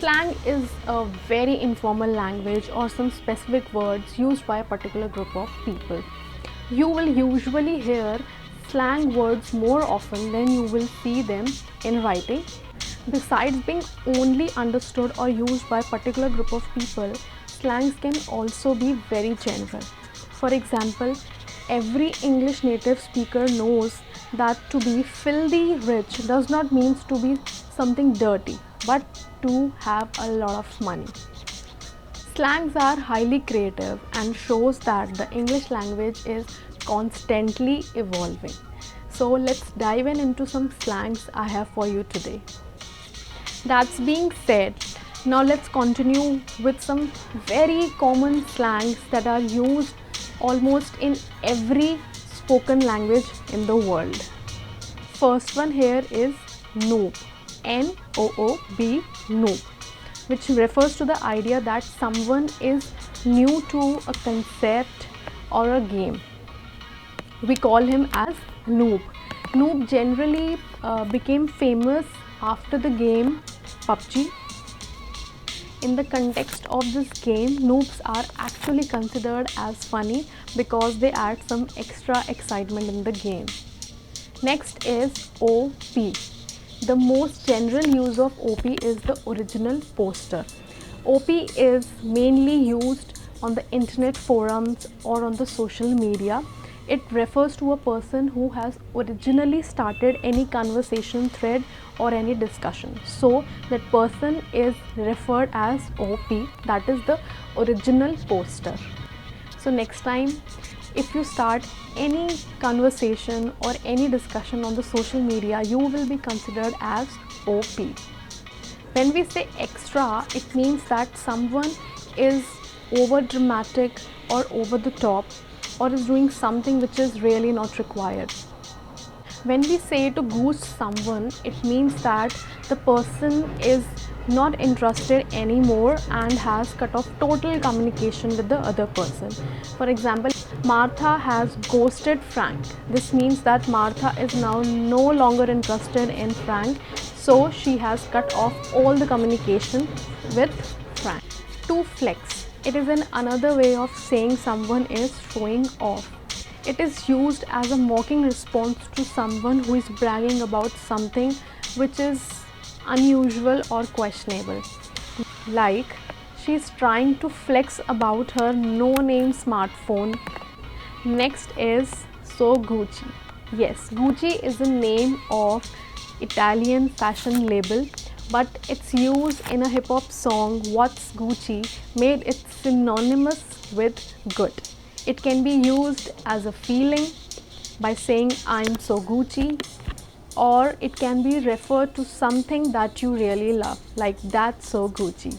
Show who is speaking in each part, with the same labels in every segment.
Speaker 1: Slang is a very informal language or some specific words used by a particular group of people. You will usually hear slang words more often than you will see them in writing. Besides being only understood or used by a particular group of people, slangs can also be very general. For example, every English native speaker knows that to be filthy rich does not mean to be something dirty, but to have a lot of money. Slangs are highly creative and shows that the English language is constantly evolving. So let's dive into some slangs I have for you today. That's being said, now let's continue with some very common slangs that are used almost in every spoken language in the world. First one here is noob, N-O-O-B, noob, which refers to the idea that someone is new to a concept or a game. We call him as noob. Noob generally became famous after the game PUBG. In the context of this game, noobs are actually considered as funny because they add some extra excitement in the game. Next is OP. The most general use of OP is the original poster. OP is mainly used on the internet forums or on the social media. It refers to a person who has originally started any conversation thread or any discussion. So that person is referred as OP, that is the original poster. So next time, if you start any conversation or any discussion on the social media, you will be considered as OP. When we say extra, it means that someone is over dramatic or over the top or is doing something which is really not required. When we say to ghost someone, it means that the person is not interested anymore and has cut off total communication with the other person. For example, Martha has ghosted Frank. This means that Martha is now no longer interested in Frank, so she has cut off all the communication with Frank. To flex, it is another way of saying someone is showing off. It is used as a mocking response to someone who is bragging about something which is unusual or questionable. Like, she is trying to flex about her no-name smartphone. Next is So Gucci. Yes, Gucci is a name of Italian fashion label, but its use in a hip-hop song What's Gucci made it synonymous with good. It can be used as a feeling by saying I'm so Gucci, or it can be referred to something that you really love, like that's so Gucci.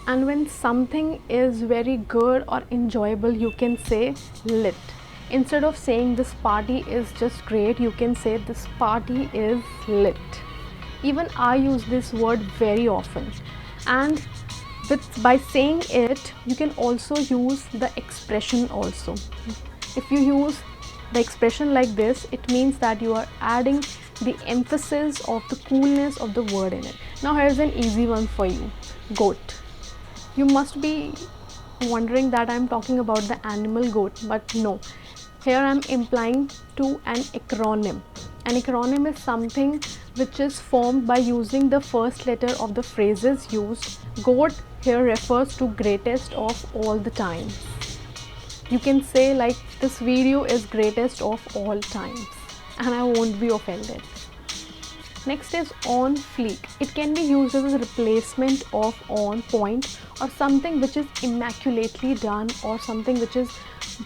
Speaker 1: And when something is very good or enjoyable, you can say lit. Instead of saying this party is just great, you can say this party is lit. Even I use this word very often, and by saying it, you can also use the expression also. If you use the expression like this, it means that you are adding the emphasis of the coolness of the word in it. Now here's an easy one for you, goat. You must be wondering that I'm talking about the animal goat, but no. Here I'm implying to an acronym. An acronym is something which is formed by using the first letter of the phrases used. GOAT here refers to greatest of all the time. You can say like this video is greatest of all times and I won't be offended. Next is on fleek. It can be used as a replacement of on point or something which is immaculately done or something which is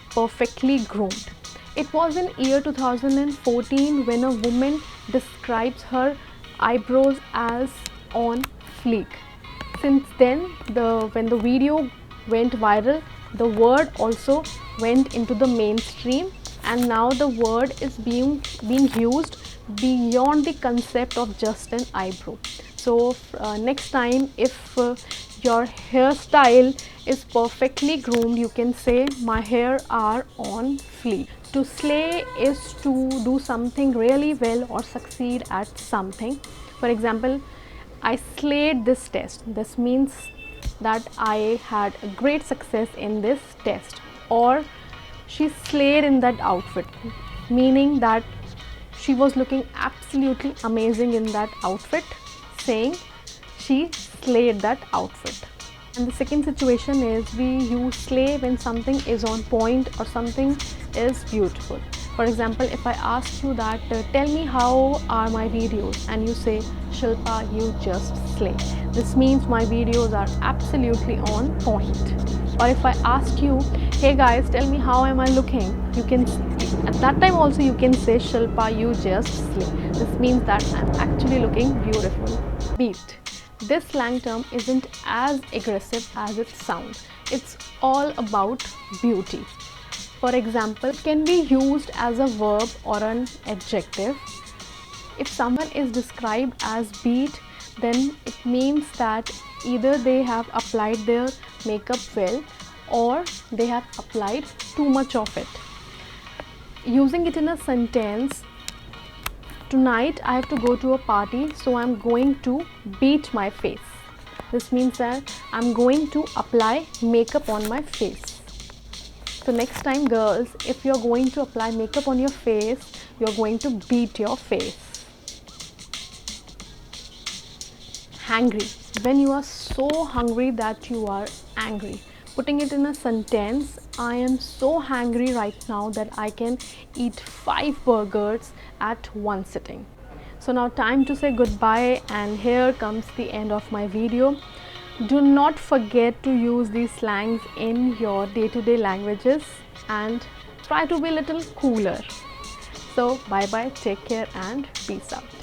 Speaker 1: perfectly groomed. It was in year 2014 when a woman describes her eyebrows as on fleek. Since then, when the video went viral, the word also went into the mainstream, and now the word is being used beyond the concept of just an eyebrow. So next time, if your hairstyle is perfectly groomed, you can say my hair are on fleek. To slay is to do something really well or succeed at something. For example, I slayed this test. This means that I had a great success in this test. Or she slayed in that outfit, meaning that she was looking absolutely amazing in that outfit, saying she slayed that outfit. And the second situation is we use slay when something is on point or something is beautiful. For example, if I ask you that tell me how are my videos, and you say Shilpa, you just slay. This means my videos are absolutely on point. Or if I ask you, hey guys, tell me how am I looking, you can at that time also you can say Shilpa, you just slay. This means that I'm actually looking beautiful. Beat. This slang term isn't as aggressive as it sounds. It's all about beauty. For example, it can be used as a verb or an adjective. If someone is described as beat, then it means that either they have applied their makeup well or they have applied too much of it. Using it in a sentence, tonight I have to go to a party, so I'm going to beat my face. This means that I'm going to apply makeup on my face. So next time girls, if you're going to apply makeup on your face, you're going to beat your face. Hangry. When you are so hungry that you are angry. Putting it in a sentence, I am so hungry right now that I can eat 5 burgers at one sitting. So now time to say goodbye, and here comes the end of my video. Do not forget to use these slangs in your day-to-day languages and try to be a little cooler. So bye bye, take care and peace out.